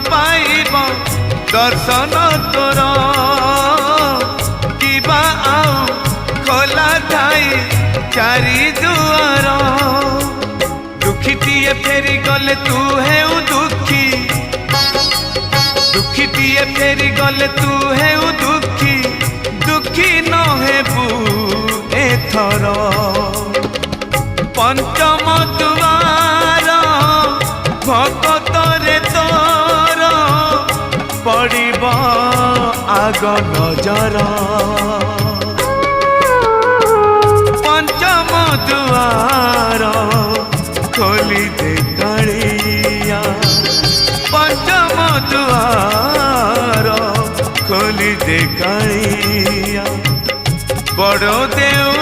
पाइब दर्शन तोर किबा आउ खोला थाई चारि दुआर दुखीटीए फेरी गले तू है दुखी दुखीटीए फेरी गले तू है दुखी दुखी न हेबू एथर पंचम दुआर भक्तरे तोर पड़िब आग नजर पंचम दुआर खोली दे कालिया पंचम दुआर खोली दे कालिया बड़ देव